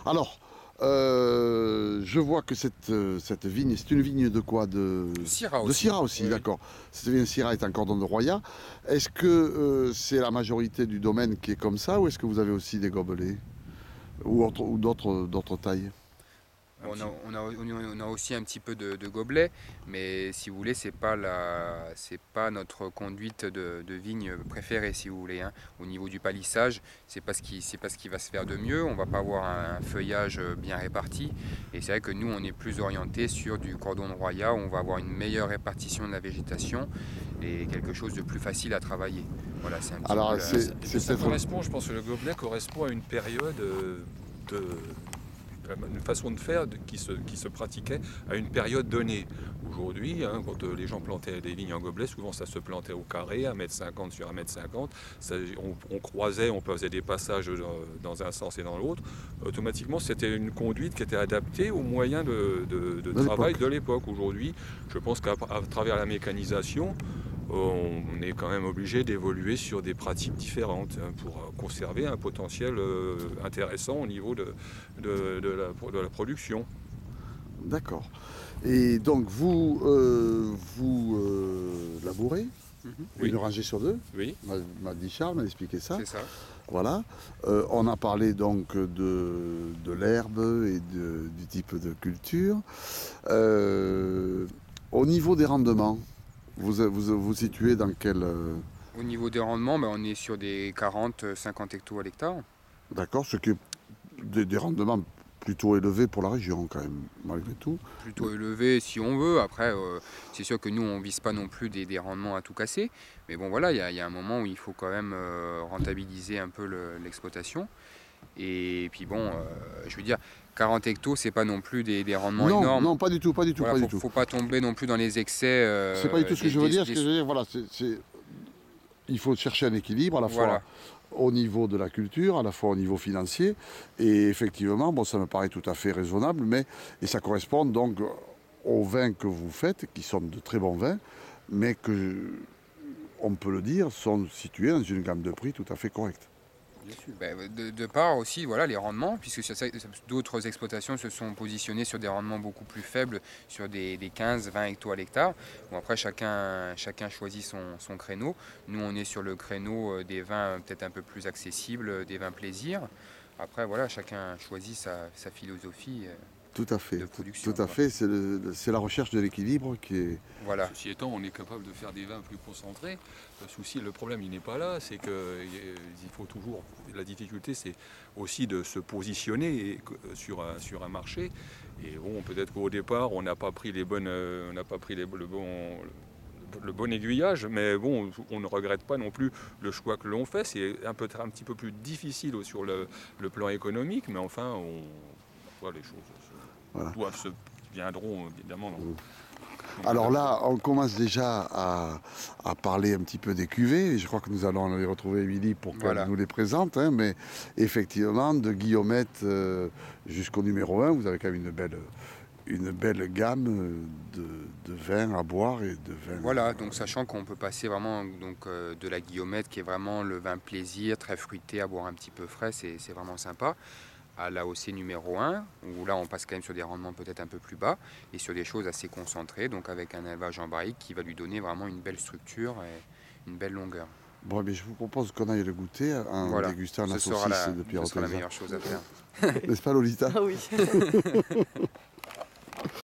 Alors, je vois que cette vigne, c'est une vigne de quoi? Syrah De aussi. Syrah aussi, Oui. d'accord. Cette vigne Syrah est un cordon de Roya. Est-ce que c'est la majorité du domaine qui est comme ça, ou est-ce que vous avez aussi des gobelets? Ou d'autres tailles? On a, on a aussi un petit peu de gobelets, mais si vous voulez, c'est pas notre conduite de vigne préférée, si vous voulez, hein. Au niveau du palissage, c'est pas ce qui va se faire de mieux. On va pas avoir un feuillage bien réparti, et c'est vrai que nous, on est plus orienté sur du cordon de Roya, où on va avoir une meilleure répartition de la végétation et quelque chose de plus facile à travailler. Voilà, c'est un petit peu Alors, la. Et puis c'est ça peut-être... correspond, je pense que le gobelet correspond à une période de, une façon de faire qui se pratiquait à une période donnée. Aujourd'hui, hein, quand les gens plantaient des vignes en gobelet, souvent ça se plantait au carré, 1,50 m sur 1,50 m. On croisait, on faisait des passages dans un sens et dans l'autre. Automatiquement, c'était une conduite qui était adaptée aux moyens de De travail l'époque. de l'époque. Aujourd'hui, je pense qu'à travers la mécanisation, on est quand même obligé d'évoluer sur des pratiques différentes hein, pour conserver un potentiel intéressant au niveau de la production. D'accord. Et donc, vous labourez Mhm. une Oui, rangée sur deux, oui. m'a dit Charles, m'a expliqué ça. C'est ça. Voilà. On a parlé donc de l'herbe et du type de culture. Euh, Au niveau des rendements, vous situez dans quel... Au niveau des rendements, ben, on est sur des 40-50 hectos à l'hectare. d'accord, ce qui est des rendements plutôt élevés pour la région quand même, malgré tout. Plutôt élevé si on veut. Après, c'est sûr que nous, on vise pas non plus des rendements à tout casser. Mais bon, voilà, il y a un moment où il faut quand même rentabiliser un peu l'exploitation. Et puis bon, je veux dire, 40 hectos, c'est pas non plus des rendements Non, énormes. non, pas du tout, pas du tout, Voilà, pas du tout. faut pas tomber non plus dans les excès C'est pas du tout ce que je veux dire. Ce que je veux dire, voilà, il faut chercher un équilibre à la fois voilà. au niveau de la culture, à la fois au niveau financier. Et effectivement, bon, ça me paraît tout à fait raisonnable, et ça correspond donc aux vins que vous faites, qui sont de très bons vins, mais que, on peut le dire, sont situés dans une gamme de prix tout à fait correcte. Bien sûr. Ben, de part aussi, voilà, les rendements, puisque d'autres exploitations se sont positionnées sur des rendements beaucoup plus faibles, sur des 15-20 hectos à l'hectare. Bon, après, chacun choisit son créneau. Nous, on est sur le créneau des vins peut-être un peu plus accessibles, des vins plaisir. Après, voilà, chacun choisit sa philosophie Tout à de fait, tout production, à quoi. fait. C'est la recherche de l'équilibre qui est... Voilà. Ceci étant, on est capable de faire des vins plus concentrés. Le souci, le problème, il n'est pas là. C'est qu'il faut toujours. La difficulté, c'est aussi de se positionner sur un marché. Et bon, peut-être qu'au départ, on n'a pas pris on n'a pas pris le bon aiguillage, mais bon, on ne regrette pas non plus le choix que l'on fait. C'est un petit peu plus difficile sur le plan économique, mais enfin, parfois les choses Voilà. viendront évidemment. Alors là, on commence déjà à parler un petit peu des cuvées. Je crois que nous allons aller retrouver Émilie pour qu'elle Voilà. nous les présente. Hein, mais effectivement, de Guillaumette jusqu'au numéro 1, vous avez quand même une belle gamme de vins à boire et de vins... Voilà, donc sachant qu'on peut passer vraiment donc, de la Guillaumette qui est vraiment le vin plaisir, très fruité, à boire un petit peu frais, c'est vraiment sympa, à l'AOC numéro 1, où là on passe quand même sur des rendements peut-être un peu plus bas et sur des choses assez concentrées, donc avec un élevage en barrique qui va lui donner vraiment une belle structure et une belle longueur. Bon, mais je vous propose qu'on aille le goûter en Voilà, dégustant la saucisse de Pierre ce sera la Oteza. meilleure chose à faire. N'est-ce pas, Lolita? Ah oui.